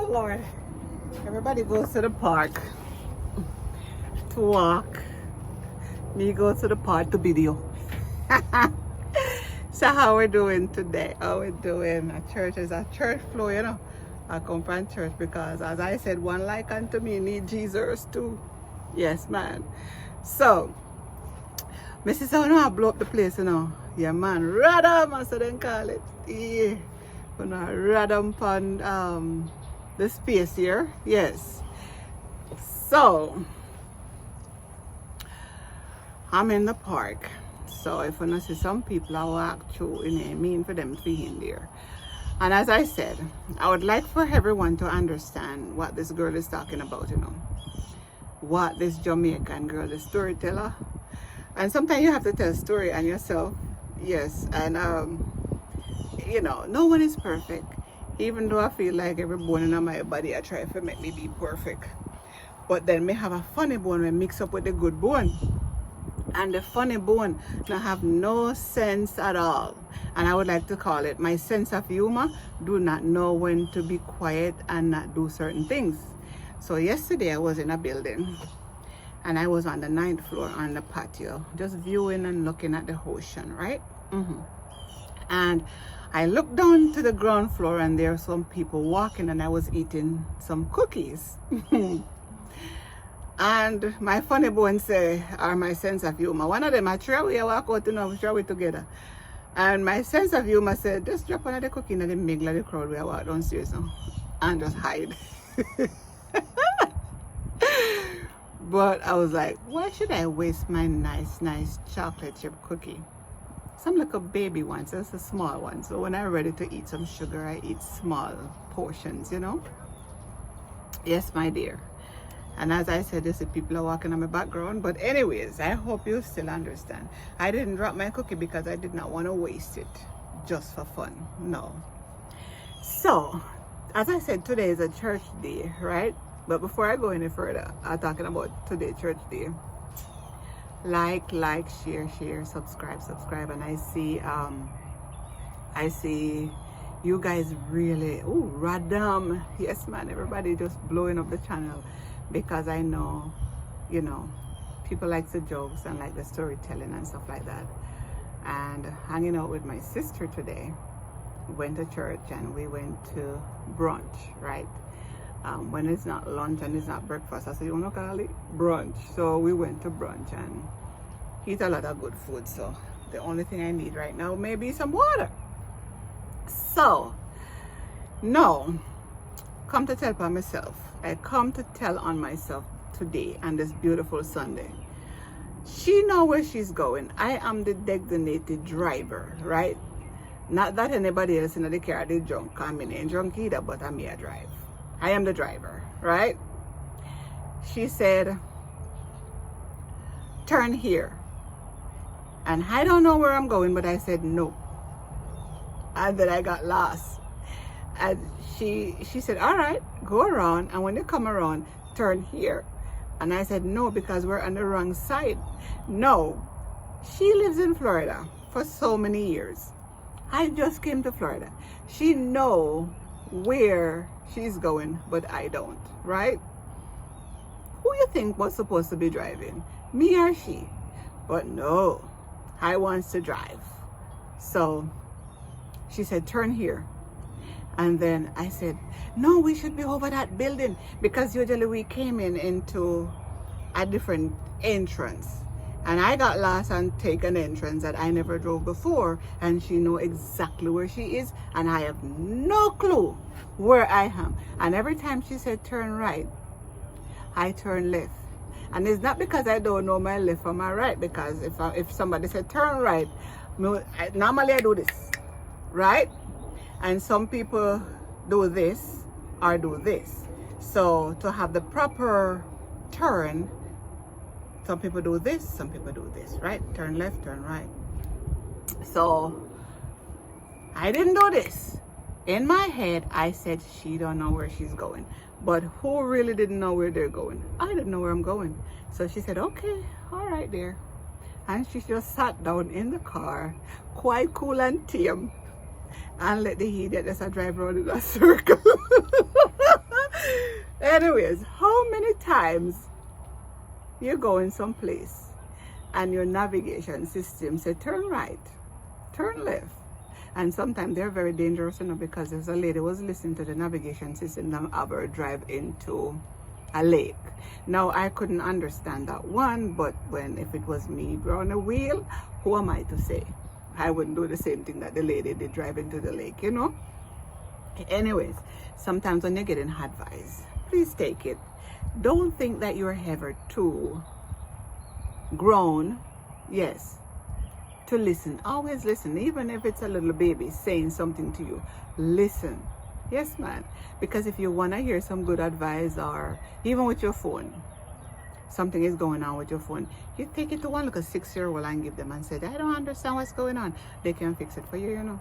Oh Lord. Everybody goes to the park to walk. Me go to the park to video. So how we doing today? How we doing? A church is a church flow, you know. I come from church because, as I said, one like unto me need Jesus too. Yes, man. So, Mrs. I know I blow up the place, you know. Yeah, man. Radam, I said then call it. Yeah. You know, radam on the space here. Yes. So, I'm in the park. So if you see some people I walk through, I mean for them to be in there. And as I said, I would like for everyone to understand what this girl is talking about, you know. What this Jamaican girl, the storyteller. And sometimes you have to tell a story on yourself. Yes. And you know, no one is perfect. Even though I feel like every bone in my body I try to make me be perfect. But then me have a funny bone when mix up with the good bone. And the funny bone now have no sense at all. And I would like to call it my sense of humor do not know when to be quiet and not do certain things. So yesterday I was in a building and I was on the 9th floor on the patio just viewing and looking at the ocean, right? And I looked down to the ground floor and there were some people walking and I was eating some cookies. And my funny bone say, or my sense of humor, one of them, I try we walk out, you know, we try we together. And my sense of humor said, just drop another cookie in the middle of the crowd we walk downstairs now and just hide. But I was like, why should I waste my nice chocolate chip cookie? Some little baby ones, that's a small one. So when I'm ready to eat some sugar, I eat small portions, you know? Yes, my dear. And as I said, there's people are walking on my background. But anyways, I hope you still understand. I didn't drop my cookie because I did not want to waste it just for fun. No. So, as I said, today is a church day, right? But before I go any further, I'm talking about today, church day. Like, share, subscribe. And I see you guys really, oh, Radam. Yes, man, everybody just blowing up the channel. Because I know, you know, people like the jokes and like the storytelling and stuff like that. And hanging out with my sister today, went to church and we went to brunch, right? When it's not lunch and it's not breakfast, I said, you want to call it brunch? So we went to brunch and eat a lot of good food. So the only thing I need right now may be some water. So, no, come to tell by myself. I come to tell on myself today on this beautiful Sunday. She know where she's going. I am the designated driver, right? Not that anybody else in the car is drunk. I mean, ain't drunk either, but I'm here drive. I am the driver, right? She said, turn here. And I don't know where I'm going, but I said no. And then I got lost. And she said, all right, go around. And when you come around, turn here. And I said, no, because we're on the wrong side. No, she lives in Florida for so many years. I just came to Florida. She know where she's going, but I don't, right? Who you think was supposed to be driving? Me or she? But no, I wants to drive. So she said, turn here. And then I said, no, we should be over that building because usually we came into a different entrance. And I got lost and take an entrance that I never drove before. And she know exactly where she is. And I have no clue where I am. And every time she said turn right, I turn left. And it's not because I don't know my left or my right. Because if somebody said turn right, normally I do this, right? And some people do this or do this. So to have the proper turn, some people do this, some people do this, right? Turn left, turn right. So I didn't do this. In my head, I said she don't know where she's going. But who really didn't know where they're going? I didn't know where I'm going. So she said, okay, all right there. And she just sat down in the car, quite cool and tame, and let the idiot just drive around in a circle. Anyways, how many times you're going someplace and your navigation system said turn right, turn left? And sometimes they're very dangerous, because there's a lady was listening to the navigation system and have her drive into a lake. Now I couldn't understand that one, but if it was me on a wheel, who am I to say? I wouldn't do the same thing that the lady did, drive into the lake, Anyways, sometimes when you're getting advice, please take it. Don't think that you're ever too grown, yes, to listen. Always listen, even if it's a little baby saying something to you. Listen. Yes, man. Because if you want to hear some good advice, or even with your phone, something is going on with your phone, you take it to one little 6-year-old and give them and say, I don't understand what's going on. They can fix it for you,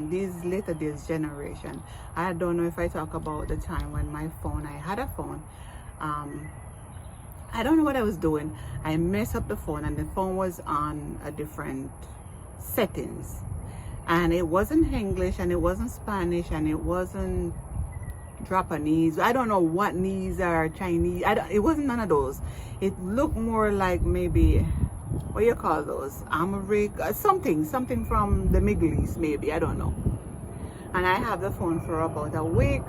These later days generation. I don't know if I talk about the time when I had a phone. I don't know what I was doing. I messed up the phone, and the phone was on a different settings. And it wasn't English, and it wasn't Spanish, and it wasn't Japanese. I don't know what knees are Chinese. It wasn't none of those. It looked more like maybe, what do you call those? Amharic, something from the Middle East, maybe. I don't know. And I have the phone for about a week,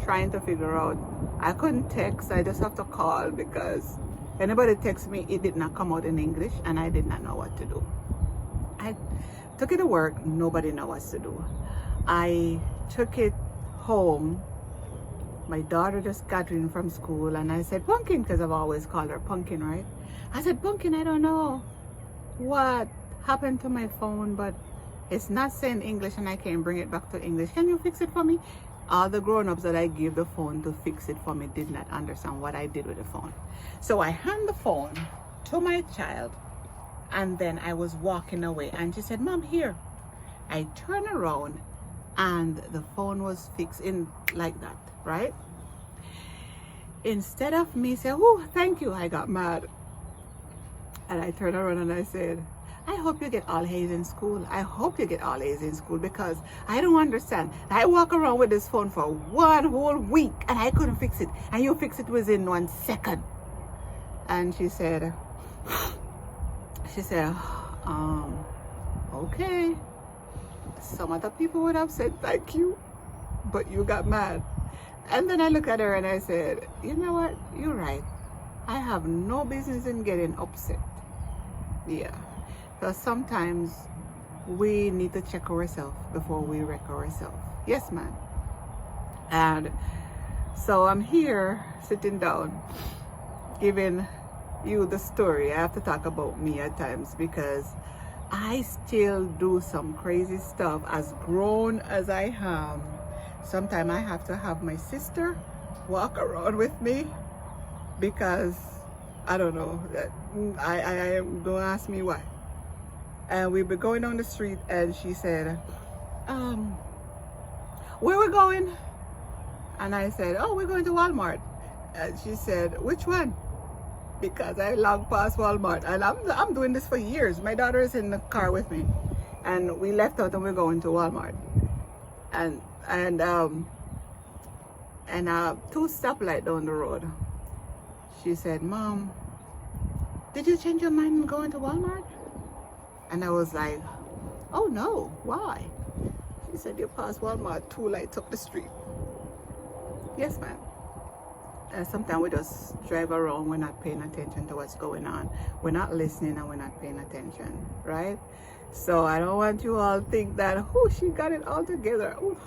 trying to figure out. I couldn't text. I just have to call, because anybody texts me, it did not come out in English, and I did not know what to do. I took it to work. Nobody knows what to do. I took it home. My daughter just got in from school, and I said, Pumpkin, because I've always called her Pumpkin, right? I said, Pumpkin, I don't know what happened to my phone, but it's not saying English, and I can't bring it back to English. Can you fix it for me? All the grown-ups that I gave the phone to fix it for me did not understand what I did with the phone. So I hand the phone to my child, and then I was walking away, and she said, Mom, here. I turned around, and the phone was fixed in like that, right? Instead of me saying, oh, thank you, I got mad. And I turned around and I said, I hope you get all A's in school. I hope you get all A's in school, because I don't understand. I walk around with this phone for 1 whole week and I couldn't fix it. And you fix it within 1 second. And she said, okay. Some other people would have said thank you, but you got mad. And then I looked at her and I said, you know what? You're right. I have no business in getting upset. Yeah. So sometimes we need to check ourselves before we wreck ourselves. Yes, man. And so I'm here sitting down giving you the story. I have to talk about me at times, because I still do some crazy stuff as grown as I am. Sometimes I have to have my sister walk around with me, because I don't know, I don't ask me why. And we were going down the street and she said, where we going? And I said, oh, we're going to Walmart. And she said, which one? Because I long past Walmart, and I'm doing this for years. My daughter is in the car with me, and we left out and we're going to Walmart. And 2 stoplights down the road. She said, Mom, did you change your mind and going to Walmart? And I was like, oh no, why? She said, you passed Walmart 2 lights up the street. Yes, ma'am. And sometimes we just drive around, we're not paying attention to what's going on. We're not listening and we're not paying attention, right? So I don't want you all to think that, oh, she got it all together. Ooh,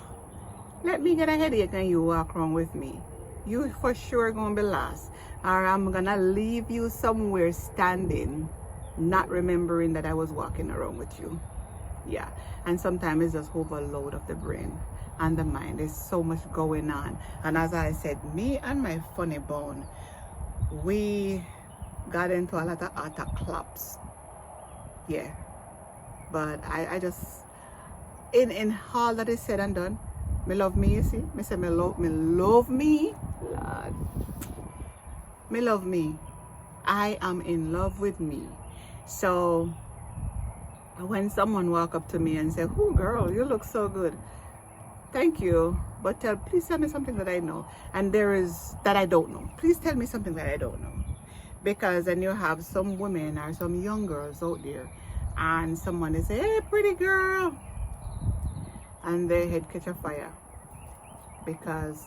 let me get a headache and you walk around with me. You for sure gonna be lost. Or I'm gonna leave you somewhere standing, not remembering that I was walking around with you. Yeah, and sometimes it's just overload of the brain and the mind. There's so much going on. And as I said, me and my funny bone, we got into a lot of utter claps. Yeah, but I just, in all that is said and done, me love me, you see. Me say me love me, Lord. Me love me. I am in love with me. So when someone walk up to me and say, oh girl, you look so good, thank you, but please tell me something that I know, and that I don't know. Please tell me something that I don't know, because then you have some women or some young girls out there, and someone is say, "Hey, pretty girl," and their head catch a fire because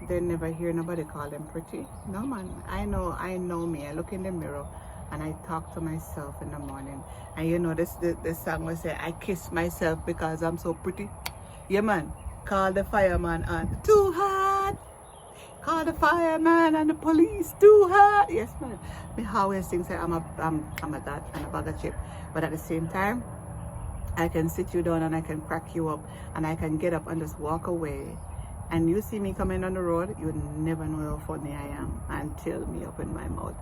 they never hear nobody call them pretty. No man, I know me. I look in the mirror and I talk to myself in the morning, and you know this song will say, "I kiss myself because I'm so pretty." Yeah man, call the fireman and too hard. Call the fireman and the police too hard. Yes man, me always think say I'm a that and a bag of chip, but at the same time I can sit you down and I can crack you up and I can get up and just walk away. And you see me coming on the road, you never know how funny I am until me open my mouth.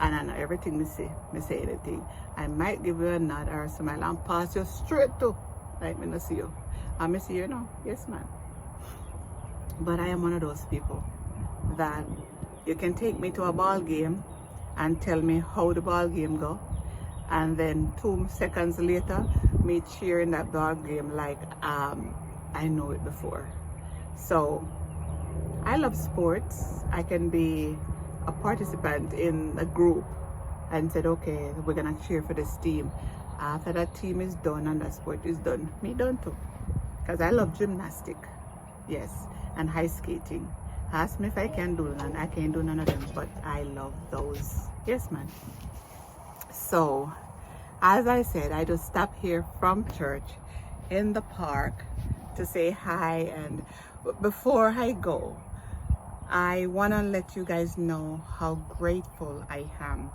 And I know everything me say anything. I might give you a nod or a smile and pass you straight to, like me not see you. I may see you now, yes man. But I am one of those people that you can take me to a ball game and tell me how the ball game go. And then 2 seconds later, me cheering that ball game like I know it before. So I love sports. I can be a participant in a group and said, okay, we're gonna cheer for this team. After that team is done and that sport is done, me done too. Because I love gymnastic, yes, and ice skating. Ask me if I can do none. I can't do none of them, but I love those. Yes, man. So, as I said, I just stopped here from church in the park to say hi, and before I go, I want to let you guys know how grateful I am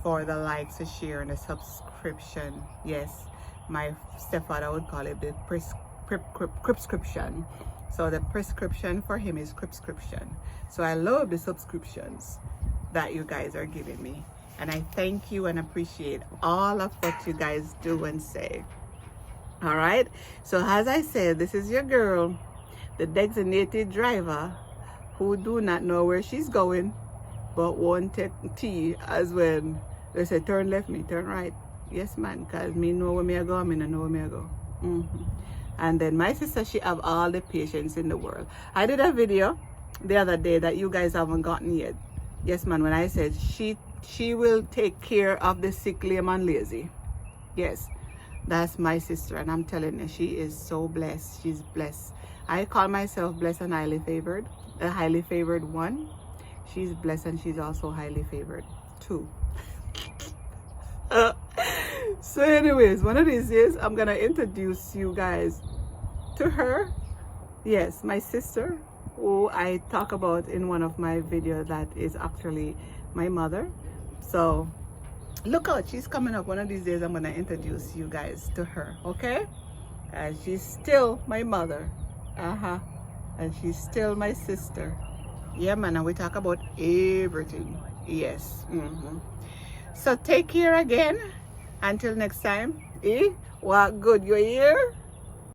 for the likes, the share, and the subscription. Yes, my stepfather would call it the prescription. So the prescription for him is prescription. So I love the subscriptions that you guys are giving me. And I thank you and appreciate all of what you guys do and say. All right. So as I said, this is your girl, the designated driver who do not know where she's going, but won't take tea as when they say turn left, me turn right. Yes, man, because me know where me I go, me no know where me I go. And then my sister, she have all the patience in the world. I did a video the other day that you guys haven't gotten yet. Yes, man, when I said she will take care of the sick, lame, and lazy. Yes, that's my sister, and I'm telling you, she is so blessed. She's blessed. I call myself blessed and highly favored, a highly favored one. She's blessed and she's also highly favored too. So anyways, one of these days I'm gonna introduce you guys to her. Yes, my sister, who I talk about in one of my videos, that is actually my mother. So look out, she's coming up. One of these days I'm gonna introduce you guys to her, okay? She's still my mother, and she's still my sister. Yeah man, and we talk about everything. Yes. So take care again until next time. Walk good, you hear?